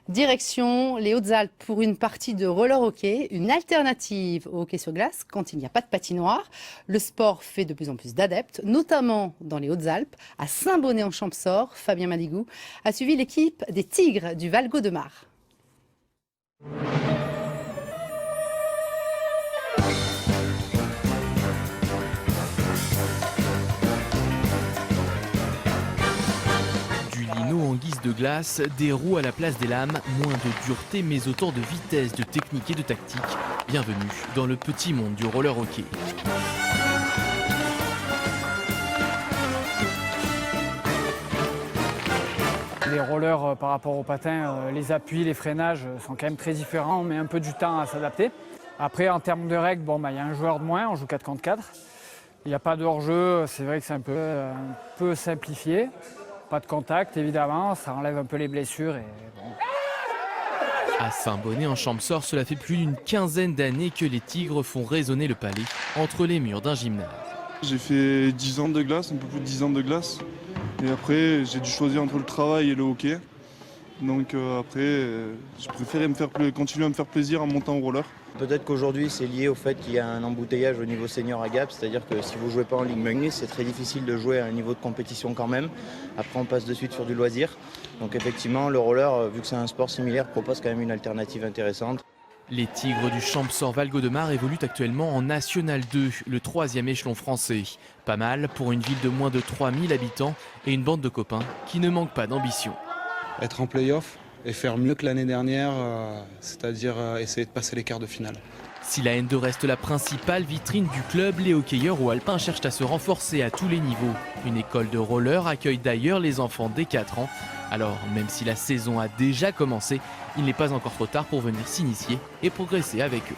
Direction les Hautes-Alpes pour une partie de roller hockey, une alternative au hockey sur glace quand il n'y a pas de patinoire. Le sport fait de plus en plus d'adeptes, notamment dans les Hautes-Alpes. À Saint-Bonnet-en-Champsaur, Fabien Maligou a suivi l'équipe des Tigres du Valgaud-de-Mar. En guise de glace, des roues à la place des lames, moins de dureté mais autant de vitesse, de technique et de tactique. Bienvenue dans le petit monde du roller hockey. Les rollers par rapport aux patins, les appuis, les freinages sont quand même très différents, on met un peu du temps à s'adapter. Après en termes de règles, y a un joueur de moins, on joue 4 contre 4. Il n'y a pas de hors-jeu, c'est vrai que c'est un peu simplifié. Pas de contact, évidemment, ça enlève un peu les blessures. À Saint-Bonnet-en-Champsaur, cela fait plus d'une quinzaine d'années que les Tigres font résonner le palais entre les murs d'un gymnase. J'ai fait 10 ans de glace, un peu plus de 10 ans de glace. Et après, j'ai dû choisir entre le travail et le hockey. Donc après, j'ai préféré continuer à me faire plaisir en montant au roller. Peut-être qu'aujourd'hui c'est lié au fait qu'il y a un embouteillage au niveau senior à Gap, c'est-à-dire que si vous ne jouez pas en Ligue Magnus, c'est très difficile de jouer à un niveau de compétition quand même. Après on passe de suite sur du loisir. Donc effectivement le roller, vu que c'est un sport similaire, propose quand même une alternative intéressante. Les Tigres du Champsaur Valgaud-de-Mar évoluent actuellement en National 2, le 3e échelon français. Pas mal pour une ville de moins de 3000 habitants et une bande de copains qui ne manquent pas d'ambition. Être en play-off et faire mieux que l'année dernière, c'est-à-dire essayer de passer les quarts de finale. Si la N2 reste la principale vitrine du club, les hockeyeurs ou alpins cherchent à se renforcer à tous les niveaux. Une école de roller accueille d'ailleurs les enfants dès 4 ans. Alors, même si la saison a déjà commencé, il n'est pas encore trop tard pour venir s'initier et progresser avec eux.